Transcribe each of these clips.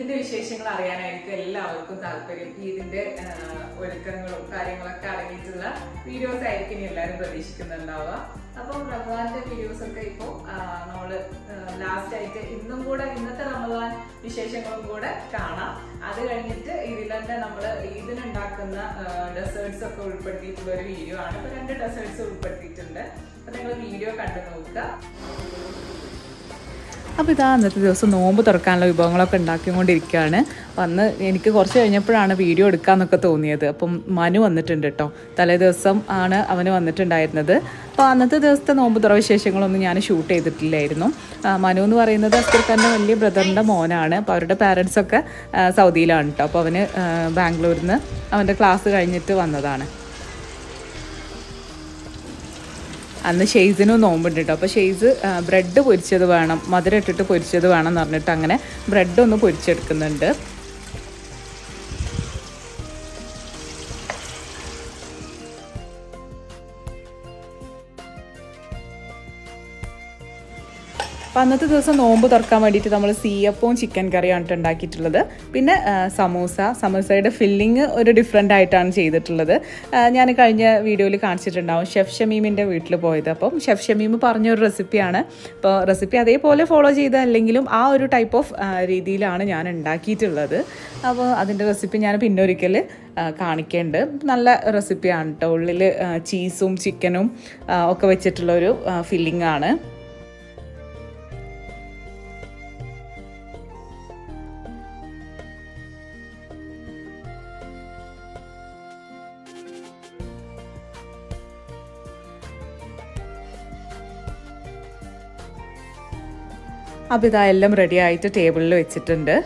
ഈദിന്റെ വിശേഷങ്ങൾ അറിയാനായിരിക്കും എല്ലാവർക്കും താല്പര്യം. ഈദിന്റെ ഒരുക്കങ്ങളും കാര്യങ്ങളൊക്കെ അടങ്ങിയിട്ടുള്ള വീഡിയോസ് ആയിരിക്കും എല്ലാവരും പ്രതീക്ഷിക്കുന്നുണ്ടാവുക. അപ്പം റമദാന്റെ വീഡിയോസ് ഒക്കെ ഇപ്പോൾ നമ്മള് ലാസ്റ്റ് ആയിട്ട് ഇന്നും കൂടെ ഇന്നത്തെ റമദാൻ വിശേഷങ്ങളും കൂടെ കാണാം. അത് കഴിഞ്ഞിട്ട് ഇതിൽ തന്നെ നമ്മള് ഈദിനുണ്ടാക്കുന്ന ഡെസേർട്സ് ഒക്കെ ഉൾപ്പെടുത്തിയിട്ടുള്ള ഒരു വീഡിയോ ആണ്. ഇപ്പൊ 2 ഡെസേർട്സ് ഉൾപ്പെടുത്തിയിട്ടുണ്ട്. അപ്പൊ നിങ്ങൾ വീഡിയോ കണ്ടു നോക്കുക. അപ്പോൾ ഇതാ അന്നത്തെ ദിവസം നോമ്പ് തുറക്കാനുള്ള വിഭവങ്ങളൊക്കെ ഉണ്ടാക്കിക്കൊണ്ടിരിക്കുകയാണ്. അപ്പം അന്ന് എനിക്ക് കുറച്ച് കഴിഞ്ഞപ്പോഴാണ് വീഡിയോ എടുക്കാമെന്നൊക്കെ തോന്നിയത്. അപ്പം മനു വന്നിട്ടുണ്ട് കേട്ടോ. തലേ ദിവസം ആണ് അവന് വന്നിട്ടുണ്ടായിരുന്നത്. അപ്പോൾ അന്നത്തെ ദിവസത്തെ നോമ്പ് തുറ വിശേഷങ്ങളൊന്നും ഞാൻ ഷൂട്ട് ചെയ്തിട്ടില്ലായിരുന്നു. മനു എന്ന് പറയുന്നത് അസ്കർക്കാരൻ്റെ വലിയ ബ്രദറിൻ്റെ മോനാണ്. അപ്പോൾ അവരുടെ പാരൻസൊക്കെ സൗദിയിലാണ് കേട്ടോ. അപ്പോൾ അവന് ബാംഗ്ലൂരിൽ നിന്ന് അവൻ്റെ ക്ലാസ് കഴിഞ്ഞിട്ട് വന്നതാണ്. അന്ന് ഷെയ്സിനും നോമ്പുണ്ട് കേട്ടോ. അപ്പോൾ ഷെയ്സ് ബ്രെഡ് പൊരിച്ചത് വേണം, മധുരം ഇട്ടിട്ട് പൊരിച്ചത് വേണം എന്ന് പറഞ്ഞിട്ട് അങ്ങനെ ബ്രെഡ് ഒന്ന് പൊരിച്ചെടുക്കുന്നുണ്ട്. അപ്പോൾ അന്നത്തെ ദിവസം നോമ്പ് തുറക്കാൻ വേണ്ടിയിട്ട് നമ്മൾ സീയപ്പവും ചിക്കൻ കറിയാണ് ഉണ്ടാക്കിയിട്ടുള്ളത്. പിന്നെ സമൂസയുടെ ഫില്ലിങ് ഒരു ഡിഫറെൻ്റ് ആയിട്ടാണ് ചെയ്തിട്ടുള്ളത്. ഞാൻ കഴിഞ്ഞ വീഡിയോയിൽ കാണിച്ചിട്ടുണ്ടാവും ഷെഫ് ഷമീമിൻ്റെ വീട്ടിൽ പോയത്. അപ്പം ഷെഫ് ഷമീം പറഞ്ഞൊരു റെസിപ്പിയാണ്. അപ്പോൾ റെസിപ്പി അതേപോലെ ഫോളോ ചെയ്തല്ലെങ്കിലും ആ ഒരു ടൈപ്പ് ഓഫ് രീതിയിലാണ് ഞാൻ ഉണ്ടാക്കിയിട്ടുള്ളത്. അപ്പോൾ അതിൻ്റെ റെസിപ്പി ഞാൻ പിന്നൊരിക്കൽ കാണിക്കേണ്ടത്. നല്ല റെസിപ്പിയാണ് കേട്ടോ. ഉള്ളിൽ ചീസും ചിക്കനും ഒക്കെ വെച്ചിട്ടുള്ളൊരു ഫില്ലിംഗ് ആണ്. അപ്പോൾ ഇതാ എല്ലാം റെഡി ആയിട്ട് ടേബിളിൽ വെച്ചിട്ടുണ്ട്.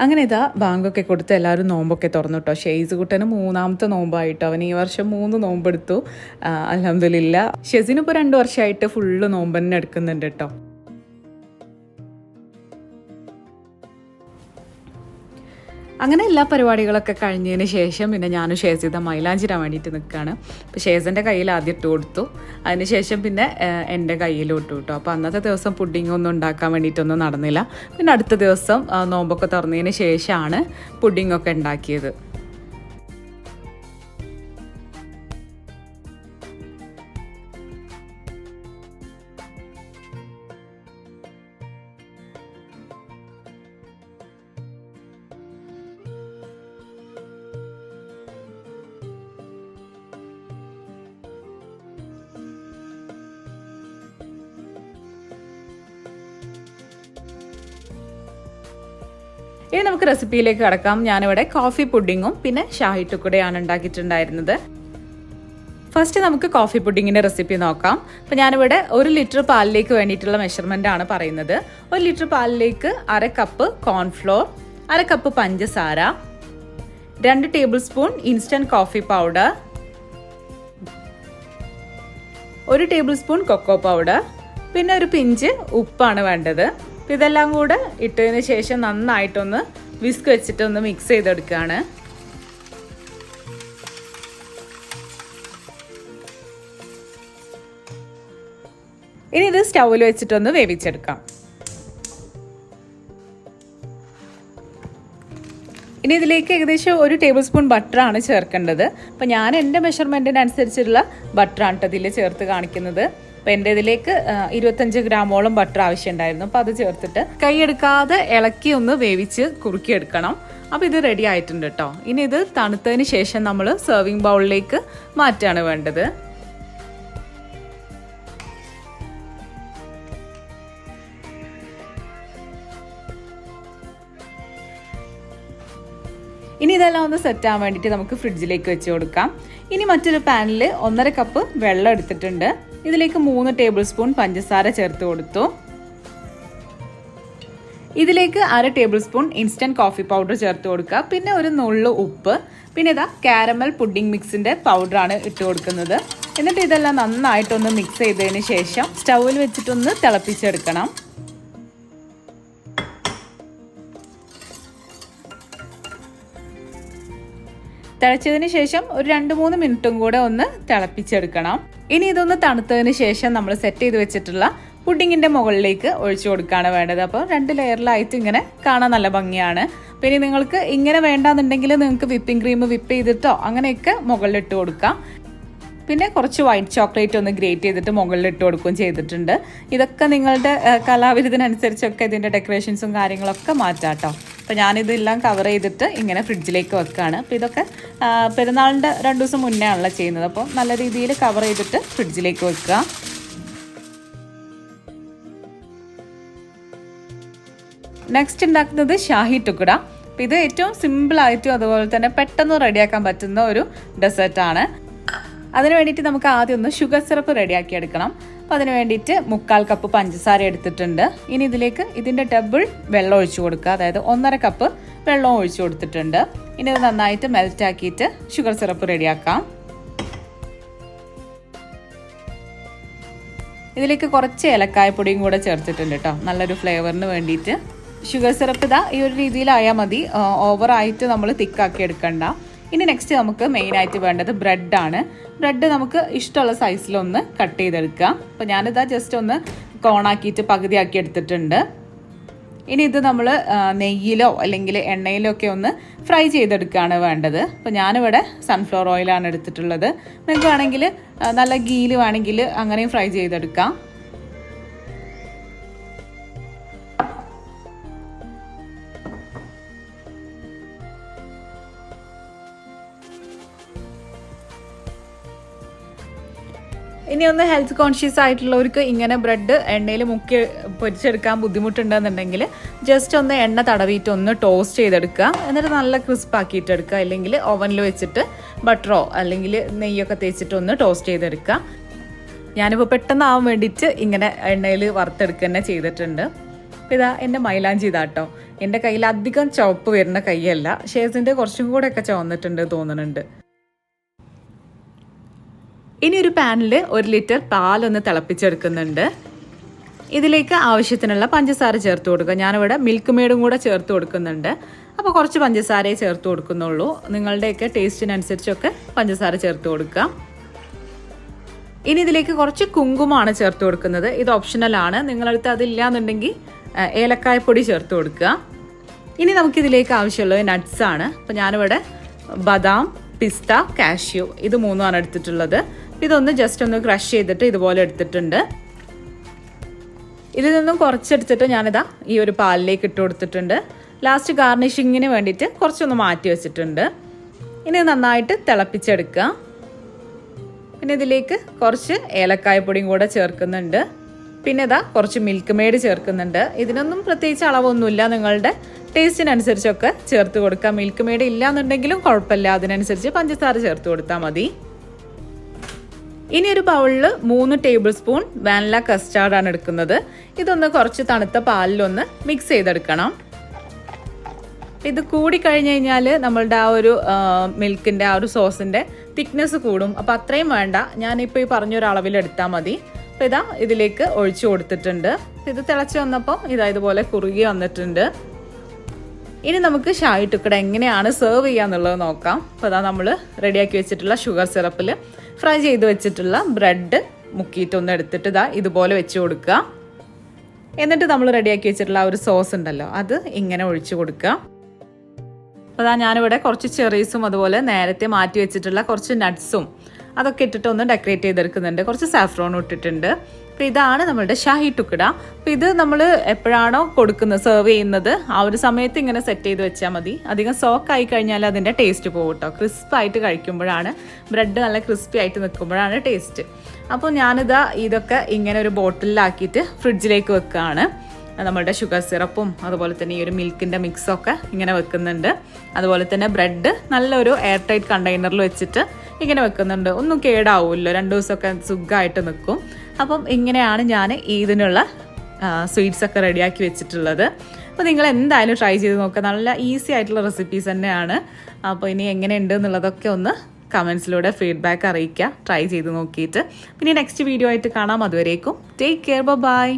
അങ്ങനെ ഇതാ ബാങ്കൊക്കെ കൊടുത്ത് എല്ലാവരും നോമ്പൊക്കെ തുറന്നു കേട്ടോ. ഷെയ്സ് കുട്ടന് 3ാമത്തെ നോമ്പായിട്ടോ. അവൻ ഈ വർഷം 3 നോമ്പെടുത്തു. അൽഹംദുലില്ലാ. ഷെസിനിപ്പോൾ 2 വർഷമായിട്ട് ഫുള്ള് നോമ്പ് തന്നെ എടുക്കുന്നുണ്ട് കേട്ടോ. അങ്ങനെ എല്ലാ പരിപാടികളൊക്കെ കഴിഞ്ഞതിന് ശേഷം പിന്നെ ഞാനും ഷേസിത മൈലാഞ്ചിടാൻ വേണ്ടിയിട്ട് നിൽക്കുകയാണ്. അപ്പോൾ ഷേസിൻ്റെ കയ്യിൽ ആദ്യം ഇട്ട് കൊടുത്തു. അതിന് ശേഷം പിന്നെ എൻ്റെ കയ്യിലും ഇട്ടു കേട്ടോ. അപ്പോൾ അന്നത്തെ ദിവസം പുഡിങ്ങൊന്നും ഉണ്ടാക്കാൻ വേണ്ടിയിട്ടൊന്നും നടന്നില്ല. പിന്നെ അടുത്ത ദിവസം നോമ്പൊക്കെ തുറന്നതിന് ശേഷമാണ് പുഡിങ്ങൊക്കെ ഉണ്ടാക്കിയത്. ഇനി നമുക്ക് റെസിപ്പിയിലേക്ക് കടക്കാം. ഞാനിവിടെ കോഫി പുഡിങ്ങും പിന്നെ ഷാഹി ടുക്കുടയാണ് ഉണ്ടാക്കിയിട്ടുണ്ടായിരുന്നത്. ഫസ്റ്റ് നമുക്ക് കോഫി പുഡിങ്ങിൻ്റെ റെസിപ്പി നോക്കാം. അപ്പോൾ ഞാനിവിടെ 1 ലിറ്റർ പാലിലേക്ക് വേണ്ടിയിട്ടുള്ള മെഷർമെൻ്റ് ആണ് പറയുന്നത്. 1 ലിറ്റർ പാലിലേക്ക് 1/2 കപ്പ് കോൺഫ്ലോർ, 1/2 കപ്പ് പഞ്ചസാര, 2 tablespoon instant coffee powder, 1 tablespoon cocoa powder, പിന്നെ ഒരു പിഞ്ച് ഉപ്പാണ് വേണ്ടത്. ഇതെല്ലാം കൂടെ ഇട്ടതിന് ശേഷം നന്നായിട്ടൊന്ന് വിസ്ക് വെച്ചിട്ടൊന്ന് മിക്സ് ചെയ്തെടുക്കുകയാണ്. ഇനി ഇത് സ്റ്റൗവിൽ വെച്ചിട്ടൊന്ന് വേവിച്ചെടുക്കാം. ഇനി ഇതിലേക്ക് ഏകദേശം 1 ടേബിൾ സ്പൂൺ ബട്ടറാണ് ചേർക്കേണ്ടത്. അപ്പം ഞാൻ എൻ്റെ മെഷർമെൻറ്റിനനുസരിച്ചുള്ള ബട്ടറാണ് ഇതിൽ ചേർത്ത് കാണിക്കുന്നത്. അപ്പോൾ എൻ്റെ ഇതിലേക്ക് 25 ഗ്രാമോളം ബട്ടർ ആവശ്യമുണ്ടായിരുന്നു. അപ്പോൾ അത് ചേർത്തിട്ട് കൈയെടുക്കാതെ ഇളക്കി ഒന്ന് വേവിച്ച് കുറുക്കിയെടുക്കണം. അപ്പോൾ ഇത് റെഡി ആയിട്ടുണ്ട് കേട്ടോ. ഇനി ഇത് തണുത്തതിന് ശേഷം നമ്മൾ സെർവിങ് ബൗളിലേക്ക് മാറ്റാണ് വേണ്ടത്. ഇനി ഇതെല്ലാം ഒന്ന് സെറ്റ് ആവാൻ വേണ്ടിയിട്ട് നമുക്ക് ഫ്രിഡ്ജിലേക്ക് വെച്ച് കൊടുക്കാം. ഇനി മറ്റൊരു പാനിൽ 1/2 കപ്പ് വെള്ളം എടുത്തിട്ടുണ്ട്. ഇതിലേക്ക് 3 ടേബിൾ സ്പൂൺ പഞ്ചസാര ചേർത്ത് കൊടുത്തു. ഇതിലേക്ക് 1/2 table spoon instant coffee powder ചേർത്ത് കൊടുക്കുക. പിന്നെ ഒരു നുള്ളു ഉപ്പ്, പിന്നെ ഇതാ കാരമൽ പുഡിംഗ് മിക്സിൻ്റെ പൗഡറാണ് ഇട്ട് കൊടുക്കുന്നത്. എന്നിട്ട് ഇതെല്ലാം നന്നായിട്ടൊന്ന് മിക്സ് ചെയ്തതിന് ശേഷം സ്റ്റൗവിൽ വെച്ചിട്ടൊന്ന് തിളപ്പിച്ചെടുക്കണം. തിളച്ചതിന് ശേഷം ഒരു 2-3 മിനിറ്റും കൂടെ ഒന്ന് തിളപ്പിച്ചെടുക്കണം. ഇനി ഇതൊന്ന് തണുത്തതിന് ശേഷം നമ്മൾ സെറ്റ് ചെയ്ത് വെച്ചിട്ടുള്ള പുഡിങ്ങിൻ്റെ മുകളിലേക്ക് ഒഴിച്ചു കൊടുക്കുകയാണ് വേണ്ടത്. അപ്പോൾ 2 ലെയറിലായിട്ട് ഇങ്ങനെ കാണാൻ നല്ല ഭംഗിയാണ്. പിന്നെ നിങ്ങൾക്ക് ഇങ്ങനെ വേണ്ടാന്നുണ്ടെങ്കിൽ നിങ്ങൾക്ക് വിപ്പിംഗ് ക്രീം വിപ്പ് ചെയ്തിട്ടോ അങ്ങനെയൊക്കെ മുകളിലിട്ട് കൊടുക്കാം. പിന്നെ കുറച്ച് വൈറ്റ് ചോക്ലേറ്റ് ഒന്ന് ഗ്രേറ്റ് ചെയ്തിട്ട് മുകളിലിട്ട് കൊടുക്കുകയും ചെയ്തിട്ടുണ്ട്. ഇതൊക്കെ നിങ്ങളുടെ കലാവിരുദ്ധനുസരിച്ചൊക്കെ ഇതിൻ്റെ ഡെക്കറേഷൻസും കാര്യങ്ങളൊക്കെ മാറ്റാം കേട്ടോ. അപ്പോൾ ഞാനിതെല്ലാം കവർ ചെയ്തിട്ട് ഇങ്ങനെ ഫ്രിഡ്ജിലേക്ക് വെക്കുകയാണ്. അപ്പോൾ ഇതൊക്കെ പെരുന്നാളിൻ്റെ 2 ദിവസം മുന്നേ ആണല്ലോ ചെയ്യുന്നത്. അപ്പോൾ നല്ല രീതിയിൽ കവർ ചെയ്തിട്ട് ഫ്രിഡ്ജിലേക്ക് വെക്കുക. നെക്സ്റ്റ് ഉണ്ടാക്കുന്നത് ഷാഹി ടുക്ഡ. അപ്പോൾ ഇത് ഏറ്റവും സിമ്പിളായിട്ടും അതുപോലെ തന്നെ പെട്ടെന്ന് റെഡിയാക്കാൻ പറ്റുന്ന ഒരു ഡെസേർട്ടാണ്. അതിന് വേണ്ടിയിട്ട് നമുക്ക് ആദ്യം ഒന്ന് ഷുഗർ സിറപ്പ് റെഡിയാക്കി എടുക്കണം. അപ്പോൾ അതിന് വേണ്ടിയിട്ട് 1/4 കപ്പ് പഞ്ചസാര എടുത്തിട്ടുണ്ട്. ഇനി ഇതിലേക്ക് ഇതിൻ്റെ ഡബിൾ വെള്ളം ഒഴിച്ചു കൊടുക്കുക. അതായത് 1.5 കപ്പ് വെള്ളം ഒഴിച്ചു കൊടുത്തിട്ടുണ്ട്. ഇനി ഇത് നന്നായിട്ട് മെൽറ്റ് ആക്കിയിട്ട് ഷുഗർ സിറപ്പ് റെഡിയാക്കാം. ഇതിലേക്ക് കുറച്ച് ഏലക്കായപ്പൊടിയും കൂടെ ചേർത്തിട്ടുണ്ട് കേട്ടോ, നല്ലൊരു ഫ്ലേവറിന് വേണ്ടിയിട്ട്. ഷുഗർ സിറപ്പ് ഇതാ ഈ ഒരു രീതിയിലായാൽ മതി, ഓവറായിട്ട് നമ്മൾ തിക്കാക്കി എടുക്കണ്ട. ഇനി നെക്സ്റ്റ് നമുക്ക് മെയിനായിട്ട് വേണ്ടത് ബ്രെഡാണ്. ബ്രെഡ് നമുക്ക് ഇഷ്ടമുള്ള സൈസിലൊന്ന് കട്ട് ചെയ്തെടുക്കുക. അപ്പോൾ ഞാനിതാ ജസ്റ്റ് ഒന്ന് കോണാക്കിയിട്ട് പകുതിയാക്കി എടുത്തിട്ടുണ്ട്. ഇനി ഇത് നമ്മൾ നെയ്യിലോ അല്ലെങ്കിൽ എണ്ണയിലോ ഒക്കെ ഒന്ന് ഫ്രൈ ചെയ്തെടുക്കുകയാണ് വേണ്ടത്. അപ്പോൾ ഞാനിവിടെ സൺഫ്ലവർ ഓയിലാണ് എടുത്തിട്ടുള്ളത്. നിങ്ങൾക്ക് വേണമെങ്കിൽ നല്ല ഗീല് വേണമെങ്കിൽ അങ്ങനെയും ഫ്രൈ ചെയ്തെടുക്കാം. ഇനി ഒന്ന് ഹെൽത്ത് കോൺഷ്യസ് ആയിട്ടുള്ളവർക്ക് ഇങ്ങനെ ബ്രെഡ് എണ്ണയിൽ മുക്കി പൊരിച്ചെടുക്കാൻ ബുദ്ധിമുട്ടുണ്ടെന്നുണ്ടെങ്കിൽ ജസ്റ്റ് ഒന്ന് എണ്ണ തടവിയിട്ട് ഒന്ന് ടോസ്റ്റ് ചെയ്തെടുക്കുക. എന്നിട്ട് നല്ല ക്രിസ്പ് ആക്കിയിട്ട് എടുക്കുക. അല്ലെങ്കിൽ ഓവനിൽ വെച്ചിട്ട് ബട്ടറോ അല്ലെങ്കിൽ നെയ്യൊക്കെ തേച്ചിട്ട് ഒന്ന് ടോസ്റ്റ് ചെയ്തെടുക്കുക. ഞാനിപ്പോൾ പെട്ടെന്നാവാൻ വേണ്ടിയിട്ട് ഇങ്ങനെ എണ്ണയിൽ വറുത്തെടുക്കുക തന്നെ ചെയ്തിട്ടുണ്ട്. അപ്പോൾ ഇതാ എൻ്റെ മൈലാഞ്ചി ഇതാട്ടോ. എൻ്റെ കയ്യിൽ അധികം ചുവപ്പ് വരുന്ന കൈയല്ല, ഷേസിൻ്റെ കുറച്ചും കൂടെയൊക്കെ ചുവന്നിട്ടുണ്ട് തോന്നുന്നുണ്ട്. ഇനി ഒരു പാനിൽ 1 ലിറ്റർ പാലൊന്ന് തിളപ്പിച്ചെടുക്കുന്നുണ്ട്. ഇതിലേക്ക് ആവശ്യത്തിനുള്ള പഞ്ചസാര ചേർത്ത് കൊടുക്കുക. ഞാനിവിടെ മിൽക്ക് മെയ്ഡും കൂടെ ചേർത്ത് കൊടുക്കുന്നുണ്ട്. അപ്പോൾ കുറച്ച് പഞ്ചസാരയെ ചേർത്ത് കൊടുക്കുന്നുള്ളൂ. നിങ്ങളുടെയൊക്കെ ടേസ്റ്റിനനുസരിച്ചൊക്കെ പഞ്ചസാര ചേർത്ത് കൊടുക്കുക. ഇനി ഇതിലേക്ക് കുറച്ച് കുങ്കുമമാണ് ചേർത്ത് കൊടുക്കുന്നത്. ഇത് ഓപ്ഷണലാണ്, നിങ്ങളടുത്ത് അതില്ല എന്നുണ്ടെങ്കിൽ ഏലക്കായപ്പൊടി ചേർത്ത് കൊടുക്കുക. ഇനി നമുക്കിതിലേക്ക് ആവശ്യമുള്ളത് നട്ട്സാണ്. അപ്പോൾ ഞാനിവിടെ ബദാം, പിസ്ത, കാഷ്യൂ ഇത് 3 എടുത്തിട്ടുള്ളത്. ഇതൊന്ന് ജസ്റ്റ് ഒന്ന് ക്രഷ് ചെയ്തിട്ട് ഇതുപോലെ എടുത്തിട്ടുണ്ട്. ഇതിൽ നിന്നും കുറച്ചെടുത്തിട്ട് ഞാനിതാ ഈ ഒരു പാലിലേക്ക് ഇട്ട് കൊടുത്തിട്ടുണ്ട്. ലാസ്റ്റ് ഗാർണിഷിങ്ങിന് വേണ്ടിയിട്ട് കുറച്ചൊന്ന് മാറ്റി വെച്ചിട്ടുണ്ട്. ഇനി നന്നായിട്ട് തിളപ്പിച്ചെടുക്കുക. പിന്നെ ഇതിലേക്ക് കുറച്ച് ഏലക്കായപ്പൊടിയും കൂടെ ചേർക്കുന്നുണ്ട്. പിന്നെ ഇതാ കുറച്ച് മിൽക്ക് മെയ്ഡ് ചേർക്കുന്നുണ്ട്. ഇതിനൊന്നും പ്രത്യേകിച്ച് അളവൊന്നുമില്ല, നിങ്ങളുടെ ടേസ്റ്റിനനുസരിച്ചൊക്കെ ചേർത്ത് കൊടുക്കുക. മിൽക്ക് മെയ്ഡ് ഇല്ല എന്നുണ്ടെങ്കിലും കുഴപ്പമില്ല, അതിനനുസരിച്ച് പഞ്ചസാര ചേർത്ത് കൊടുത്താൽ മതി. ഇനി ഒരു ബൗളിൽ 3 ടേബിൾ സ്പൂൺ വാനില കസ്റ്റാർഡാണ് എടുക്കുന്നത്. ഇതൊന്ന് കുറച്ച് തണുത്ത പാലിലൊന്ന് മിക്സ് ചെയ്തെടുക്കണം. ഇത് കൂടിക്കഴിഞ്ഞ് കഴിഞ്ഞാൽ നമ്മളുടെ ആ ഒരു മിൽക്കിൻ്റെ ആ ഒരു സോസിൻ്റെ തിക്നെസ് കൂടും. അപ്പോൾ അത്രയും വേണ്ട, ഞാനിപ്പോൾ ഈ പറഞ്ഞൊരു അളവിൽ എടുത്താൽ മതി. അപ്പോൾ ഇതാ ഇതിലേക്ക് ഒഴിച്ചു കൊടുത്തിട്ടുണ്ട്. ഇത് തിളച്ച് വന്നപ്പോൾ ഇതാ ഇതുപോലെ കുറുകി വന്നിട്ടുണ്ട്. ഇനി നമുക്ക് ഷാഹി ടുക്ഡ എങ്ങനെയാണ് സെർവ് ചെയ്യാന്നുള്ളത് നോക്കാം. അപ്പോൾ അതാ നമ്മൾ റെഡിയാക്കി വെച്ചിട്ടുള്ള ഷുഗർ സിറപ്പിൽ ഫ്രൈ ചെയ്ത് വെച്ചിട്ടുള്ള ബ്രെഡ് മുക്കിയിട്ടൊന്ന് എടുത്തിട്ട് ഇതാ ഇതുപോലെ വെച്ച് കൊടുക്കുക. എന്നിട്ട് നമ്മൾ റെഡിയാക്കി വെച്ചിട്ടുള്ള ആ ഒരു സോസ് ഉണ്ടല്ലോ അത് ഇങ്ങനെ ഒഴിച്ചു കൊടുക്കുക. അപ്പോൾ അതാ ഞാനിവിടെ കുറച്ച് ചെറീസും അതുപോലെ നേരത്തെ മാറ്റി വെച്ചിട്ടുള്ള കുറച്ച് നട്ട്സും അതൊക്കെ ഇട്ടിട്ട് ഒന്ന് ഡെക്കറേറ്റ് ചെയ്തെടുക്കുന്നുണ്ട്. കുറച്ച് സാഫ്രോണും ഇട്ടിട്ടുണ്ട്. അപ്പോൾ ഇതാണ് നമ്മളുടെ ഷാഹി ടുക്ഡ. അപ്പോൾ ഇത് നമ്മൾ എപ്പോഴാണോ കൊടുക്കുന്നത് സെർവ് ചെയ്യുന്നത് ആ ഒരു സമയത്ത് ഇങ്ങനെ സെറ്റ് ചെയ്ത് വെച്ചാൽ മതി. അധികം സോക്ക് ആയി കഴിഞ്ഞാൽ അതിൻ്റെ ടേസ്റ്റ് പോകും കേട്ടോ. ക്രിസ്പായിട്ട് കഴിക്കുമ്പോഴാണ്, ബ്രെഡ് നല്ല ക്രിസ്പി ആയിട്ട് നിൽക്കുമ്പോഴാണ് ടേസ്റ്റ്. അപ്പോൾ ഞാനിതാ ഇതൊക്കെ ഇങ്ങനെ ഒരു ബോട്ടിലാക്കിയിട്ട് ഫ്രിഡ്ജിലേക്ക് വെക്കുകയാണ്. നമ്മളുടെ ഷുഗർ സിറപ്പും അതുപോലെ തന്നെ ഈ ഒരു മിൽക്കിൻ്റെ മിക്സൊക്കെ ഇങ്ങനെ വെക്കുന്നുണ്ട്. അതുപോലെ തന്നെ ബ്രെഡ് നല്ലൊരു എയർ ടൈറ്റ് കണ്ടെയ്നറിൽ വെച്ചിട്ട് ഇങ്ങനെ വെക്കുന്നുണ്ട്. ഒന്നും കേടാവില്ല, 2 ദിവസമൊക്കെ സുഖമായിട്ട് നിൽക്കും. അപ്പം ഇങ്ങനെയാണ് ഞാൻ ഇതിനുള്ള സ്വീറ്റ്സൊക്കെ റെഡിയാക്കി വെച്ചിട്ടുള്ളത്. അപ്പോൾ നിങ്ങൾ എന്തായാലും ട്രൈ ചെയ്ത് നോക്കുക. നല്ല ഈസി ആയിട്ടുള്ള റെസിപ്പീസ് തന്നെയാണ്. അപ്പോൾ ഇനി എങ്ങനെയുണ്ട് എന്നുള്ളതൊക്കെ ഒന്ന് കമൻസിലൂടെ ഫീഡ്ബാക്ക് അറിയിക്കുക, ട്രൈ ചെയ്ത് നോക്കിയിട്ട്. പിന്നെ നെക്സ്റ്റ് വീഡിയോ ആയിട്ട് കാണാം. അതുവരേക്കും ടേക്ക് കെയർ, ബൈ.